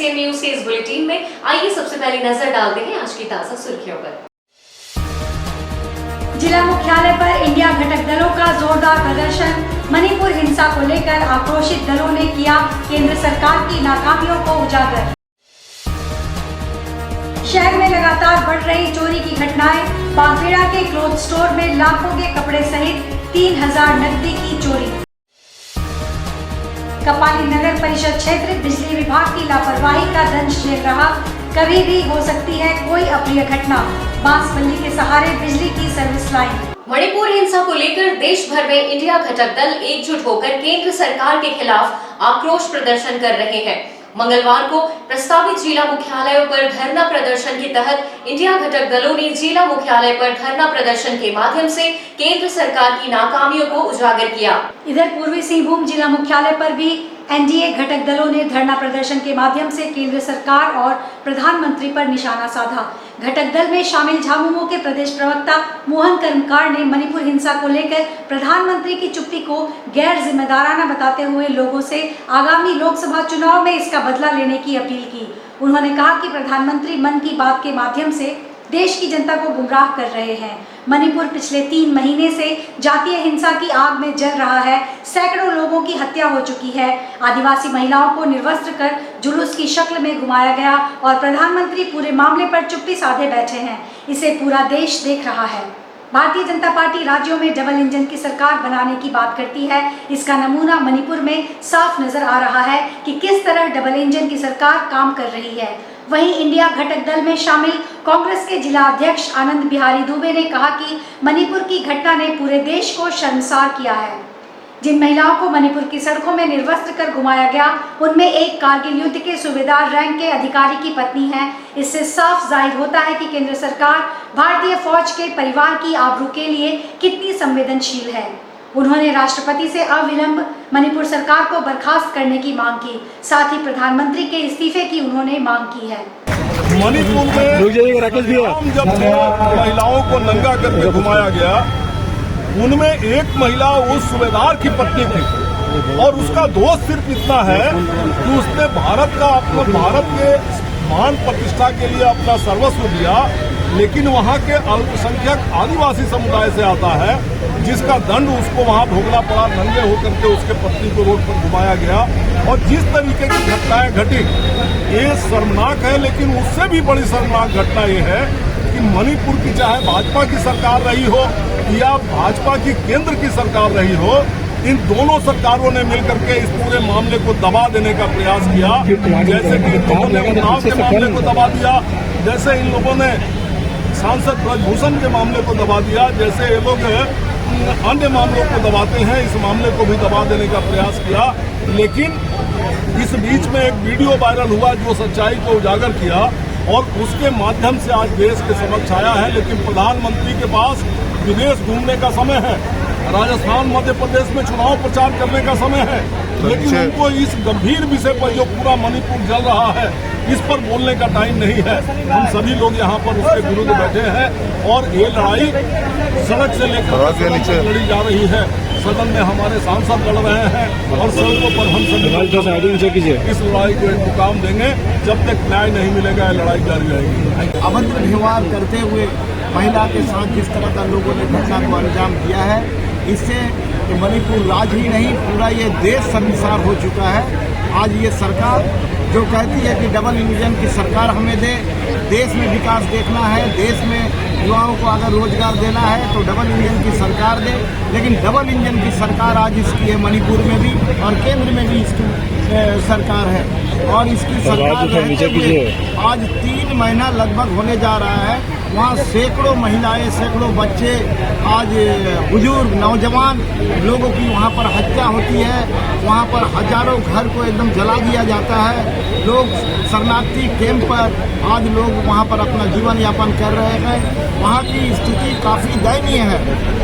SN news के इस bulletin में आइए सबसे पहले नजर डालते हैं आज की ताजा सुर्खियों पर। जिला मुख्यालय पर इंडिया घटक दलों का जोरदार प्रदर्शन। मणिपुर हिंसा को लेकर आक्रोशित दलों ने किया केंद्र सरकार की नाकामियों को उजागर। शहर में लगातार बढ़ रही चोरी की घटनाएं। बागबेड़ा के क्लोथ स्टोर में लाखों के कपड़े सहित 3000 नकदी की चोरी। कपाली नगर परिषद क्षेत्र बिजली विभाग की लापरवाही का दंश झेल रहा। कभी भी हो सकती है कोई अप्रिय घटना। बांसबल्ली के सहारे बिजली की सर्विस लाइन। मणिपुर हिंसा को लेकर देश भर में इंडिया घटक दल एकजुट होकर केंद्र सरकार के खिलाफ आक्रोश प्रदर्शन कर रहे हैं। मंगलवार को प्रस्तावित जिला मुख्यालयों पर धरना प्रदर्शन के तहत इंडिया घटक दलों ने जिला मुख्यालय पर धरना प्रदर्शन के माध्यम से केंद्र सरकार की नाकामियों को उजागर किया। इधर पूर्वी सिंहभूम जिला मुख्यालय पर भी एनडीए घटक दलों ने धरना प्रदर्शन के माध्यम से केंद्र सरकार और प्रधानमंत्री पर निशाना साधा। घटक दल में शामिल झामुमो के प्रदेश प्रवक्ता मोहन कर्मकार ने मणिपुर हिंसा को लेकर प्रधानमंत्री की चुप्पी को गैर जिम्मेदाराना बताते हुए लोगों से आगामी लोकसभा चुनाव में इसका बदला लेने की अपील की। उन्होंने कहा कि प्रधानमंत्री मन की बात के माध्यम से देश की जनता को गुमराह कर रहे हैं। मणिपुर पिछले 3 महीने से जातीय हिंसा की आग में जल रहा है। सैकड़ों लोगों की हत्या हो चुकी है। आदिवासी महिलाओं को निर्वस्त्र कर जुलूस की शक्ल में घुमाया गया और प्रधानमंत्री पूरे मामले पर चुप्पी साधे बैठे हैं। इसे पूरा देश देख रहा है। भारतीय जनता पार्टी राज्यों में डबल इंजन की सरकार बनाने की बात करती है। इसका नमूना मणिपुर में साफ नजर आ रहा है कि किस तरह डबल इंजन की सरकार काम कर रही है। वहीं इंडिया घटक दल में शामिल कांग्रेस के जिला अध्यक्ष आनंद बिहारी दुबे ने कहा कि मणिपुर की घटना ने पूरे देश को शर्मसार किया है। जिन महिलाओं को मणिपुर की सड़कों में निर्वस्त्र कर घुमाया गया, उनमें एक कारगिल युद्ध के सूबेदार रैंक के अधिकारी की पत्नी है। इससे साफ जाहिर होता है कि केंद्र सरकार भारतीय फौज के परिवार की आबरू के लिए कितनी संवेदनशील है। उन्होंने राष्ट्रपति से अविलंब मणिपुर सरकार को बर्खास्त करने की मांग की। साथ ही प्रधानमंत्री के इस्तीफे की उन्होंने मांग की है। मणिपुर में जब महिलाओं को नंगा करके घुमाया गया, उनमें एक महिला उस सूबेदार की पत्नी थी और उसका दोष सिर्फ इतना है कि उसने भारत के मान प्रतिष्ठा के लिए अपना सर्वस्व दिया, लेकिन वहाँ के अल्पसंख्यक आदिवासी समुदाय से आता है, जिसका दंड उसको वहाँ भोगना पड़ा। नंगे होकर के उसके पत्नी को रोड पर घुमाया गया और जिस तरीके की घटनाएं घटी, ये शर्मनाक है। लेकिन उससे भी बड़ी शर्मनाक घटना ये है कि मणिपुर की चाहे भाजपा की सरकार रही हो या भाजपा की केंद्र की सरकार रही हो, इन दोनों सरकारों ने मिलकर के इस पूरे मामले को दबा देने का प्रयास किया। जैसे कि इन लोगों ने उन्नाव के मामले को दबा दिया, जैसे इन लोगों ने सांसद ब्रजभूषण के मामले को दबा दिया, जैसे ये लोग अन्य मामलों को दबाते हैं, इस मामले को भी दबा देने का प्रयास किया। लेकिन इस बीच में एक वीडियो वायरल हुआ जो सच्चाई को उजागर किया और उसके माध्यम से आज देश के समक्ष आया है। लेकिन प्रधानमंत्री के पास विदेश घूमने का समय है, राजस्थान मध्य प्रदेश में चुनाव प्रचार करने का समय है, लेकिन उनको इस गंभीर विषय पर जो पूरा मणिपुर जल रहा है, इस पर बोलने का टाइम नहीं है। हम सभी लोग यहाँ पर उसके विरुद्ध बैठे हैं और ये लड़ाई सड़क से लेकर लड़ी जा रही है। सदन में हमारे सांसद लड़ रहे हैं और सड़कों पर हम सभी इस लड़ाई को एक मुकाम देंगे। जब तक न्याय नहीं मिलेगा, लड़ाई जारी रहेगी। अभद्र व्यवहार करते हुए महिला के साथ जिस तरह का लोगों ने घटना को अंजाम दिया है, इससे मणिपुर राज्य ही नहीं पूरा ये देश शर्मसार हो चुका है। आज ये सरकार जो कहती है कि डबल इंजन की सरकार हमें दे, देश में विकास देखना है, देश में युवाओं को अगर रोजगार देना है तो डबल इंजन की सरकार दे, लेकिन डबल इंजन की सरकार आज इसकी है मणिपुर में भी और केंद्र में भी इसकी सरकार है। और इसकी सरकार रहते हुए आज 3 महीना लगभग होने जा रहा है। वहाँ सैकड़ों महिलाएं, सैकड़ों बच्चे, आज बुजुर्ग नौजवान लोगों की वहाँ पर हत्या होती है। वहाँ पर हजारों घर को एकदम जला दिया जाता है। लोग शरणार्थी कैंप पर आज लोग वहाँ पर अपना जीवन यापन कर रहे हैं। वहाँ की स्थिति काफ़ी दयनीय है।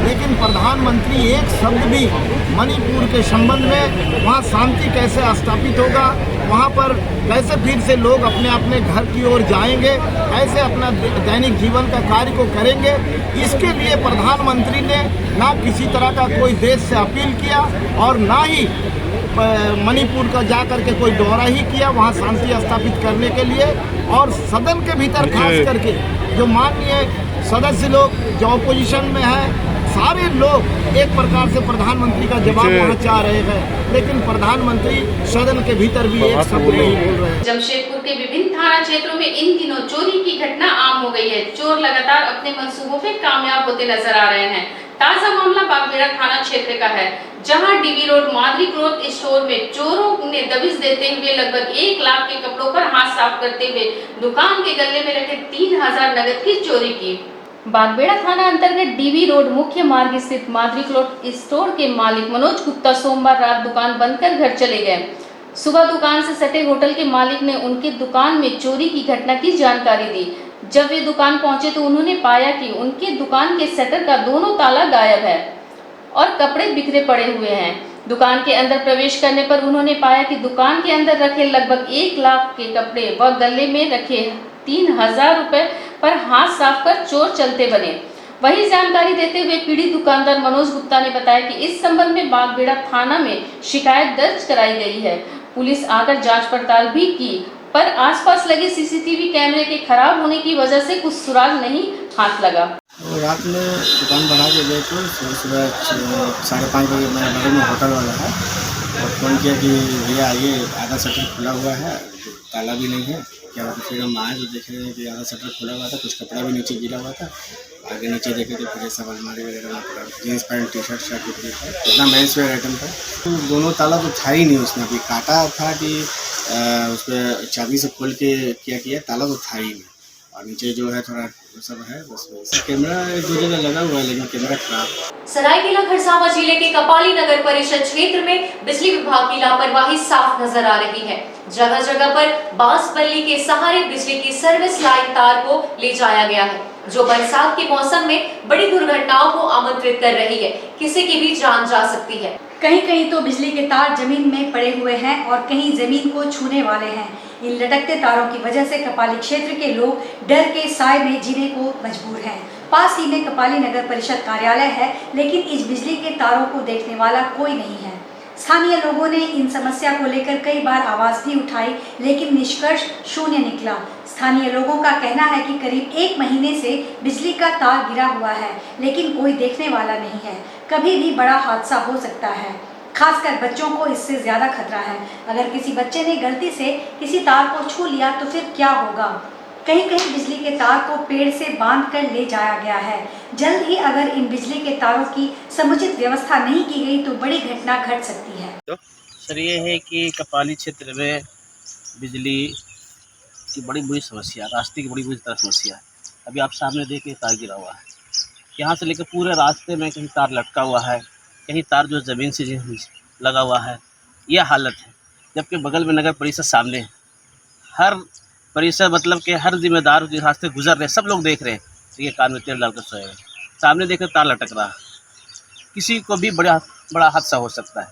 लेकिन प्रधानमंत्री एक शब्द भी मणिपुर के संबंध में, वहाँ शांति कैसे स्थापित होगा, वहाँ पर कैसे फिर से लोग अपने अपने घर की ओर जाएंगे, कैसे अपना दैनिक जीवन का कार्य को करेंगे, इसके लिए प्रधानमंत्री ने ना किसी तरह का कोई देश से अपील किया और ना ही मणिपुर का जा करके कोई दौरा ही किया वहाँ शांति स्थापित करने के लिए। और सदन के भीतर खास करके जो माननीय सदस्य लोग जो ऑपोजिशन में है, सारे लोग एक प्रकार से प्रधानमंत्री का जवाब वहाँ चाह रहे हैं, लेकिन प्रधानमंत्री सदन के भीतर भी एक शब्द नहीं बोल रहे हैं। जमशेदपुर के विभिन्न थाना क्षेत्रों में इन दिनों चोरी की घटना आम हो गई है। चोर लगातार अपने मंसूबों में कामयाब होते नजर आ रहे हैं। ताजा मामला बागबेड़ा थाना क्षेत्र का है, जहां डीबी रोड मादरी क्लोथ स्टोर में चोरों ने दबिश देते हुए लगभग 1 लाख के कपड़ों पर हाथ साफ करते हुए दुकान के गले में रखे 3000 नगद की चोरी की। बागबेड़ा थाना अंतर्गत डीबी रोड मुख्य मार्ग स्थित मादरी क्लोथ स्टोर के मालिक मनोज गुप्ता सोमवार रात दुकान बंद कर घर चले गए। सुबह दुकान से सटे होटल के मालिक ने उनके दुकान में चोरी की घटना की जानकारी दी। जब वे दुकान पहुंचे तो उन्होंने पाया कि उनके दुकान के शटर का दोनों ताला गायब है और कपड़े बिखरे पड़े हुए हैं। दुकान के अंदर प्रवेश करने पर उन्होंने पाया कि दुकान के अंदर रखे लगभग 1 लाख के कपड़े व गले में रखे 3000 रुपए पर हाथ साफ कर चोर चलते बने। वही जानकारी देते हुए पीड़ित दुकानदार मनोज गुप्ता ने बताया कि इस संबंध में बागबेड़ा थाना में शिकायत दर्ज कराई गई है। पुलिस आकर जांच पड़ताल भी की, पर आसपास लगे सीसीटीवी कैमरे के खराब होने की वजह से कुछ सुराग नहीं हाथ लगा। और रात में दुकान बढ़ा के गए तो सुबह 5:30 बजे मेरे बगल में होटल वाला है और फ़ोन किया कि भैया आइए, आधा शटर खुला हुआ है, ताला भी नहीं है क्या। फिर हम आए तो देख रहे हैं कि आधा शटर खुला हुआ था, कुछ कपड़ा भी नीचे गिरा हुआ था। आगे नीचे देखे तो फिर सब अलमारी वगैरह में पड़ा, जीन्स पैंट टी शर्ट इतना मेंस वेयर आइटम था। तो दोनों ताला तो था ही नहीं उसमें, अभी काटा था कि उस पर चाबी से खोल के किया ताला तो था ही नहीं। और नीचे जो है थोड़ा सब है, बस कैमरा 2 जगह लगा हुआ है लेकिन कैमरा खराब। सरायकेला खरसावां जिले के कपाली नगर परिषद क्षेत्र में बिजली विभाग की लापरवाही साफ नजर आ रही है। जगह जगह पर बांस बल्ली के सहारे बिजली की सर्विस लाइन तार को ले जाया गया है, जो बरसात के मौसम में बड़ी दुर्घटनाओं को आमंत्रित कर रही है। किसी की भी जान जा सकती है। कहीं कहीं तो बिजली के तार जमीन में पड़े हुए हैं और कहीं जमीन को छूने वाले हैं। इन लटकते तारों की वजह से कपाली क्षेत्र के लोग डर के साए में जीने को मजबूर हैं। पास ही में कपाली नगर परिषद कार्यालय है, लेकिन इस बिजली के तारों को देखने वाला कोई नहीं है। स्थानीय लोगों ने इन समस्या को लेकर कई बार आवाज भी उठाई, लेकिन निष्कर्ष शून्य निकला। स्थानीय लोगों का कहना है कि करीब 1 महीने से बिजली का तार गिरा हुआ है, लेकिन कोई देखने वाला नहीं है। कभी भी बड़ा हादसा हो सकता है, खासकर बच्चों को इससे ज्यादा खतरा है। अगर किसी बच्चे ने गलती से किसी तार को छू लिया तो फिर क्या होगा। कहीं कहीं बिजली के तार को पेड़ से बांध कर ले जाया गया है। जल्द ही अगर इन बिजली के तारों की समुचित व्यवस्था नहीं की गई तो बड़ी घटना घट सकती है। तो सर ये है कि कपाली क्षेत्र में बिजली की बड़ी बुरी समस्या, रास्ते की बड़ी बुरी तरह समस्या है। अभी आप सामने देखिए तार गिरा हुआ है, यहाँ से लेकर पूरे रास्ते में कहीं तार लटका हुआ है, कहीं तार जो ज़मीन से लगा हुआ है। यह हालत है, जबकि बगल में नगर परिषद सामने है। हर परिषद मतलब कि हर जिम्मेदार जिस रास्ते गुजर रहे सब लोग देख रहे हैं, तो ये कान में तेल डालकर सोए हैं। सामने देखे तार लटक रहा है, किसी को भी बड़ा हादसा हो सकता है।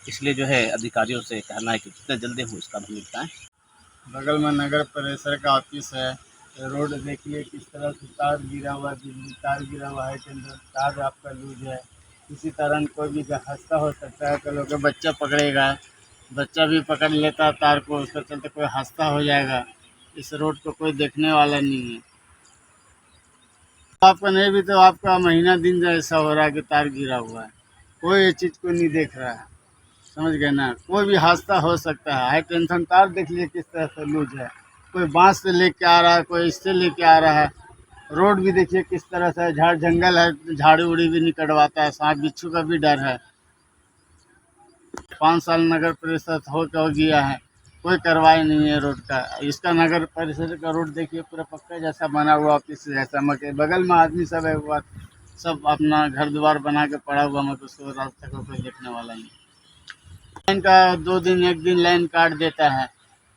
इसलिए जो है अधिकारियों से कहना है कि जितना जल्दी हो इसका भी निपटाएं। बगल में नगर परिषद का ऑफिस है, रोड देखिए किस तरह से तार गिरा हुआ है, बिजली तार गिरा हुआ है के अंदर तार आपका लूज है। किसी तरह कोई भी हादसा हो सकता है, कल के बच्चा पकड़ेगा, बच्चा भी पकड़ लेता है तार को, उसके चलते कोई हादसा हो जाएगा। इस रोड को कोई देखने वाला नहीं है। आपका नहीं भी तो आपका महीना दिन ऐसा हो रहा है कि तार गिरा हुआ है, कोई ये चीज़ को नहीं देख रहा है। समझ गए ना, कोई भी हादसा हो सकता है। हाई टेंशन तार देख लिए किस तरह से लूज है, कोई बांस से लेके आ रहा है, कोई इससे लेके आ रहा है। रोड भी देखिए किस तरह से, झाड़ जंगल है, झाड़ी उड़ी भी नहीं कटवाता है, सांप बिच्छू का भी डर है। 5 साल नगर परिषद हो गया है, कोई कार्रवाई नहीं है रोड का। इसका नगर परिषद का रोड देखिए पूरा पक्का जैसा बना हुआ, ऑफिस जैसा। मगर बगल में आदमी सब है, वो सब अपना घर द्वार बना के पड़ा हुआ, मगर उसको रास्ते को कोई देखने वाला नहीं। लाइन का 2 दिन 1 दिन लाइन काट देता है।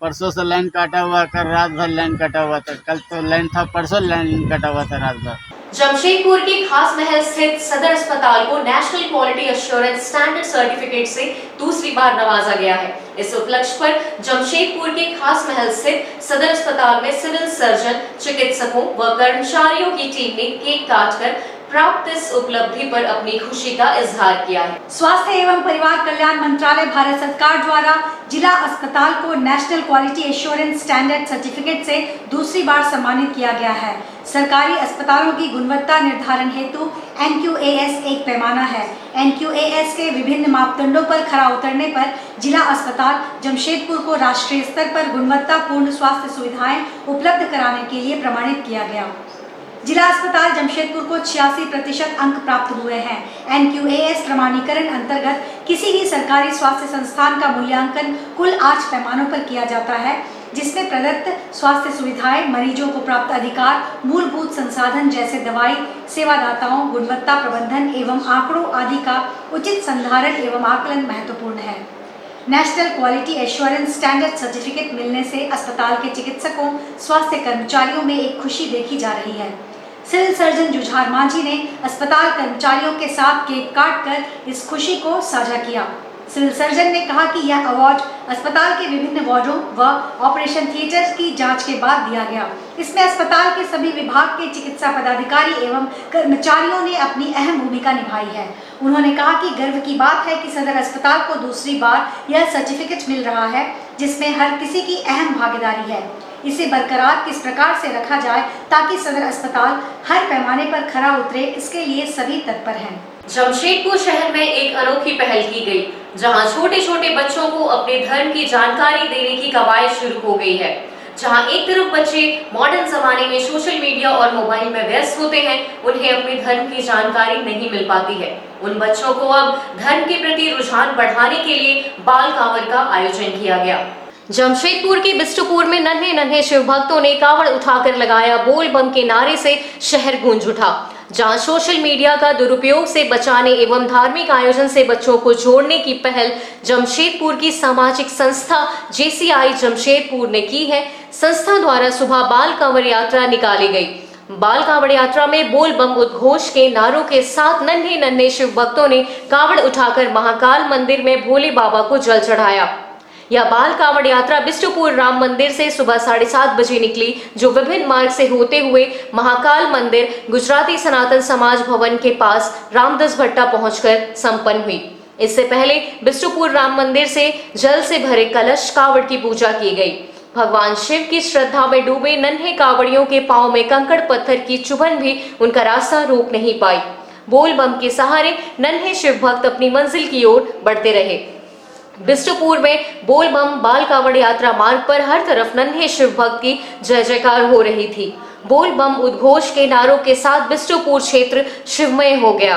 परसों से लाइन काटा हुआ, कल रात भर लाइन कटा हुआ था, कल तो लाइन था, परसों लाइन कटा हुआ था रात भर। जमशेदपुर के खास महल स्थित सदर अस्पताल को national quality assurance standard certificate से दूसरी बार नवाजा गया है। इस उपलक्ष्य पर जमशेदपुर के खास महल स्थित सदर अस्पताल में सिविल सर्जन, चिकित्सकों व कर्मचारियों की टीम ने केक काटकर प्राप्त इस उपलब्धि पर अपनी खुशी का इजहार किया है। स्वास्थ्य एवं परिवार कल्याण मंत्रालय भारत सरकार द्वारा जिला अस्पताल को national quality assurance standard certificate से दूसरी बार सम्मानित किया गया है। सरकारी अस्पतालों की गुणवत्ता निर्धारण हेतु NQAS एक पैमाना है। NQAS के विभिन्न मापदंडों पर खरा उतरने पर जिला अस्पताल जमशेदपुर को राष्ट्रीय स्तर पर गुणवत्तापूर्ण स्वास्थ्य सुविधाएं उपलब्ध कराने के लिए प्रमाणित किया गया। जिला अस्पताल जमशेदपुर को 86% अंक प्राप्त हुए हैं। NQAS प्रमाणीकरण अंतर्गत किसी भी सरकारी स्वास्थ्य संस्थान का मूल्यांकन कुल 8 पैमानों पर किया जाता है, जिसमें प्रदत्त स्वास्थ्य सुविधाएं, मरीजों को प्राप्त अधिकार, मूलभूत संसाधन जैसे दवाई, सेवादाताओं, गुणवत्ता प्रबंधन एवं आंकड़ों आदि का उचित संधारण एवं आकलन महत्वपूर्ण है। National quality assurance standard certificate मिलने से अस्पताल के चिकित्सकों, स्वास्थ्य कर्मचारियों में एक खुशी देखी जा रही है। सिविल सर्जन जुझार मांझी ने अस्पताल कर्मचारियों के साथ केक काटकर इस खुशी को साझा किया। सिविल सर्जन ने कहा कि यह अवार्ड अस्पताल के विभिन्न वार्डों व ऑपरेशन थिएटर की जांच के बाद दिया गया। इसमें अस्पताल के सभी विभाग के चिकित्सा पदाधिकारी एवं कर्मचारियों ने अपनी अहम भूमिका निभाई है। उन्होंने कहा कि गर्व की बात है कि सदर अस्पताल को दूसरी बार यह सर्टिफिकेट मिल रहा है, जिसमें हर किसी की अहम भागीदारी है। इसे बरकरार किस प्रकार से रखा जाए ताकि सदर अस्पताल हर पैमाने पर खरा उतरे, इसके लिए सभी तत्पर हैं। जमशेदपुर शहर में एक अनोखी पहल की गई, जहां छोटे छोटे बच्चों को अपने धर्म की जानकारी देने की कवायद शुरू हो गई है। जहां एक तरफ बच्चे मॉडर्न जमाने में सोशल मीडिया और मोबाइल में व्यस्त होते हैं, उन्हें अपने धर्म की जानकारी नहीं मिल पाती है। उन बच्चों को अब धर्म के प्रति रुझान बढ़ाने के लिए बाल कांवड़ का आयोजन किया गया। जमशेदपुर के बिष्टुपुर में नन्हे नन्हे शिव भक्तों ने कावड़ उठाकर लगाया बोल बम के नारे से शहर गूंज उठा। जहां सोशल मीडिया का दुरुपयोग से बचाने एवं धार्मिक आयोजन से बच्चों को जोड़ने की पहल जमशेदपुर की सामाजिक संस्था JCI जमशेदपुर ने की है। संस्था द्वारा सुबह बाल कांवड़ यात्रा निकाली गई। बाल कांवड़ यात्रा में बोल बम उद्घोष के नारों के साथ नन्हे नन्हे शिव भक्तों ने कावड़ उठाकर महाकाल मंदिर में भोले बाबा को जल चढ़ाया। यह बाल कांवड़ यात्रा बिष्टुपुर राम मंदिर से सुबह 7:30 बजे निकली, जो विभिन्न मार्ग से होते हुए महाकाल मंदिर गुजराती सनातन समाज भवन के पास रामदास भट्टा पहुंचकर संपन्न हुई। इससे पहले बिष्टुपुर राम मंदिर से जल से भरे कलश कावड़ की पूजा की गई। भगवान शिव की श्रद्धा में डूबे नन्हे कावड़ियों के पांव में कंकड़ पत्थर की चुभन भी उनका रास्ता रोक नहीं पाई। बोल बम के सहारे नन्हे शिव भक्त अपनी मंजिल की ओर बढ़ते रहे। बिष्टुपुर में बोल बम बाल कांवड़ यात्रा मार्ग पर हर तरफ नन्हे शिव भक्त की जय जयकार हो रही थी। बोल बम उद्घोष के नारों के साथ बिष्टुपुर क्षेत्र शिवमय हो गया।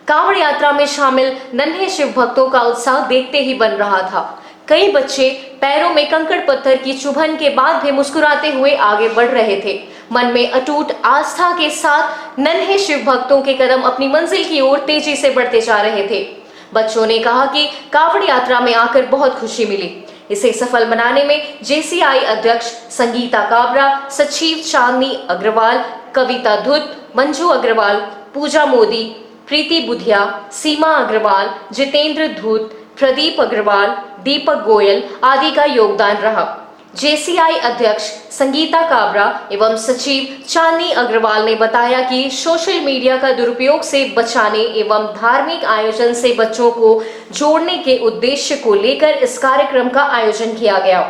कांवड़ यात्रा में शामिल नन्हे शिव भक्तों का उत्साह देखते ही बन रहा था। कई बच्चे पैरों में कंकड़ पत्थर की चुभन के बाद भी मुस्कुराते हुए आगे बढ़ रहे थे। मन में अटूट आस्था के साथ नन्हे शिव भक्तों के कदम अपनी मंजिल की ओर तेजी से बढ़ते जा रहे थे। बच्चों ने कहा कि कावड़ यात्रा में आकर बहुत खुशी मिली। इसे सफल बनाने में JCI अध्यक्ष संगीता काबरा, सचिव चांदनी अग्रवाल, कविता धुत, मंजू अग्रवाल, पूजा मोदी, प्रीति बुधिया, सीमा अग्रवाल, जितेंद्र धूत, प्रदीप अग्रवाल, दीपक गोयल आदि का योगदान रहा। JCI अध्यक्ष संगीता काबरा एवं सचिव चांदनी अग्रवाल ने बताया कि सोशल मीडिया का दुरुपयोग से बचाने एवं धार्मिक आयोजन से बच्चों को जोड़ने के उद्देश्य को लेकर इस कार्यक्रम का आयोजन किया गया।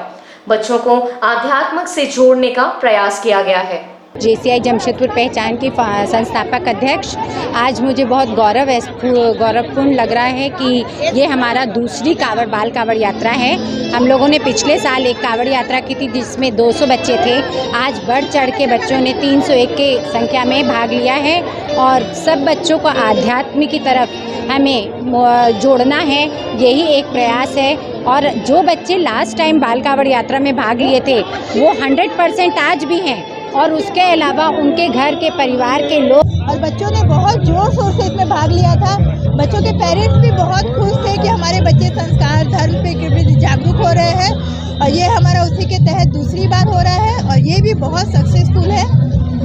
बच्चों को आध्यात्म से जोड़ने का प्रयास किया गया है। JCI जमशेदपुर पहचान के संस्थापक अध्यक्ष, आज मुझे बहुत गौरवपूर्ण लग रहा है कि ये हमारा दूसरी बाल कावड़ यात्रा है। हम लोगों ने पिछले साल एक कावड़ यात्रा की थी जिसमें 200 बच्चे थे। आज बढ़ चढ़ के बच्चों ने 301 के संख्या में भाग लिया है और सब बच्चों को आध्यात्म की तरफ हमें जोड़ना है, यही एक प्रयास है। और जो बच्चे लास्ट टाइम बाल कावड़ यात्रा में भाग लिए थे वो 100% आज भी हैं और उसके अलावा उनके घर के परिवार के लोग, और बच्चों ने बहुत जोर शोर से इसमें भाग लिया था। बच्चों के पेरेंट्स भी बहुत खुश थे कि हमारे बच्चे संस्कार धर्म पे जागरूक हो रहे हैं और ये हमारा उसी के तहत दूसरी बार हो रहा है और ये भी बहुत सक्सेसफुल है।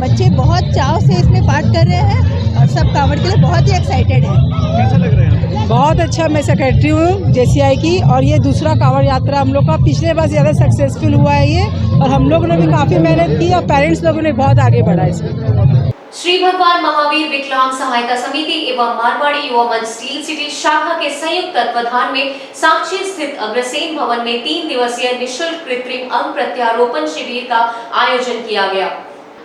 बच्चे बहुत चाव से इसमें पार्ट कर रहे हैं और सब कांवड़ के लिए बहुत ही एक्साइटेड है। कैसा लग रहा है? बहुत अच्छा। मैं सेक्रेटरी हूँ JCI की और ये दूसरा कांवड़ यात्रा हम लोग का पिछले बार ज़्यादा सक्सेसफुल हुआ है ये, और हम लोग ने भी काफ़ी मेहनत की और पेरेंट्स लोगों ने बहुत आगे बढ़ा इसमें। श्री भगवान महावीर विकलांग सहायता समिति एवं मारवाड़ी युवा मंच स्टील सिटी शाखा के संयुक्त तत्वाधान में साक्षी स्थित अग्रसेन भवन में 3 दिवसीय निःशुल्क कृत्रिम अंग प्रत्यारोपण शिविर का आयोजन किया गया।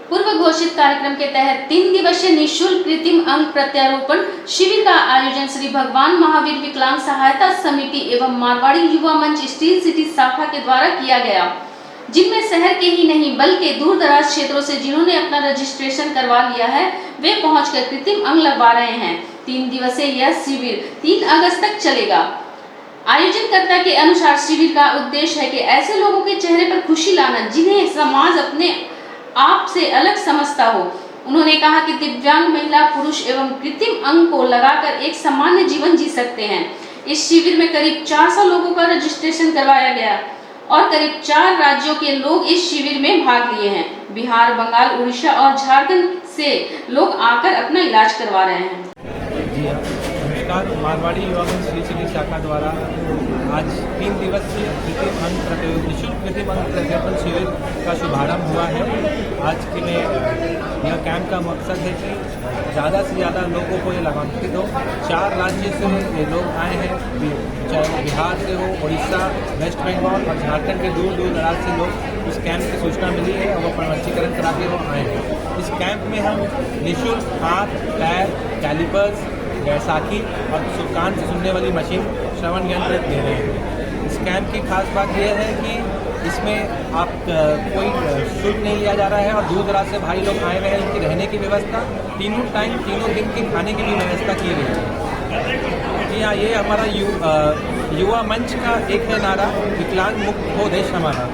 पूर्व घोषित कार्यक्रम के तहत 3 दिवसीय निःशुल्क कृत्रिम अंग प्रत्यारोपण शिविर का आयोजन श्री भगवान महावीर विकलांग सहायता समिति एवं मारवाड़ी युवा मंच स्टील सिटी शाखा के द्वारा किया गया, जिनमें शहर के ही नहीं बल्कि दूर दराज क्षेत्रों से जिन्होंने अपना रजिस्ट्रेशन करवा लिया है वे पहुंचकर कृत्रिम अंग लगवा रहे हैं। 3 दिवसीय यह शिविर 3 अगस्त तक चलेगा। आयोजनकर्ता के अनुसार शिविर का उद्देश्य है कि ऐसे लोगों के चेहरे पर खुशी लाना जिन्हें समाज अपने आप से अलग समझता हो। उन्होंने कहा कि दिव्यांग महिला, पुरुष एवं कृत्रिम अंग को लगाकर एक सामान्य जीवन जी सकते हैं। इस शिविर में करीब 400 लोगों का रजिस्ट्रेशन करवाया गया और करीब 4 राज्यों के लोग इस शिविर में भाग लिए हैं। बिहार, बंगाल, उड़ीसा और झारखंड से लोग आकर अपना इलाज करवा रहे हैं। जी हाँ, नमस्कार। मारवाड़ी युवा मंच स्टील सिटी शाखा द्वारा आज 3 दिवसीय कृत्रिम अंग निःशुल्क कृत्रिम अंग प्रत्यारोपण शिविर का शुभारंभ हुआ है। आज के में यह कैंप का मकसद है कि ज़्यादा से ज़्यादा लोगों को ये लाभान्वित हो। 4 राज्य से ये लोग आए हैं, चाहे वो बिहार से हो, उड़ीसा, वेस्ट बंगाल और झारखंड के दूर दूर दराज से लोग इस कैंप की सूचना मिली है और वो पंजीकरण करा के वो आए हैं। इस कैंप में हम निःशुल्क हाथ, पैर, कैलिपर्स, बैसाखी और कान से सुनने वाली मशीन श्रवण यंत्र दे रहे हैं। इस कैंप की खास बात यह है कि इसमें आप कोई शुल्क नहीं लिया जा रहा है और दूर दराज से भाई लोग आए हुए हैं। इनकी रहने की व्यवस्था, तीनों टाइम, तीनों दिन के खाने की भी व्यवस्था की गई है। जी हाँ, ये हमारा युवा मंच का एक है नारा, विकलांग मुक्त हो देश हमारा।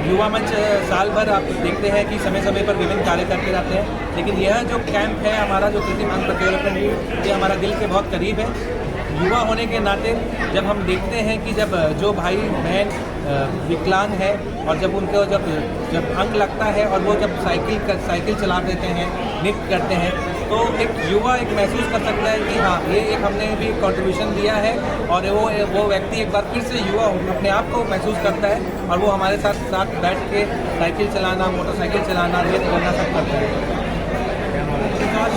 युवा मंच साल भर आप देखते हैं कि समय समय पर विभिन्न कार्य करते रहते हैं, लेकिन यह जो कैंप है हमारा, जो कृत्रिम अंग प्रत्यारोपण, ये हमारा दिल के बहुत करीब है। युवा होने के नाते जब हम देखते हैं कि जब जो भाई बहन विकलांग है और जब उनको जब अंग लगता है और वो जब साइकिल चला देते हैं, नृत्य करते हैं, तो एक युवा एक महसूस कर सकता है कि हाँ, ये एक हमने भी कंट्रीब्यूशन दिया है और वो व्यक्ति एक बार फिर से युवा अपने आप को महसूस करता है और वो हमारे साथ बैठ के साइकिल चलाना, मोटरसाइकिल चलाना, नृत्य करना सब करता है।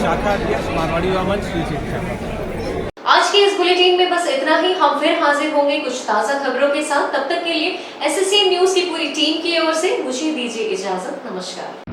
शाखा अध्यक्ष मारवाड़ी युवा मंच स्टील सिटी शाखा। आज के इस बुलेटिन में बस इतना ही। हम फिर हाजिर होंगे कुछ ताज़ा खबरों के साथ। तब तक के लिए SSCN न्यूज की पूरी टीम की ओर से मुझे दीजिए इजाजत। नमस्कार।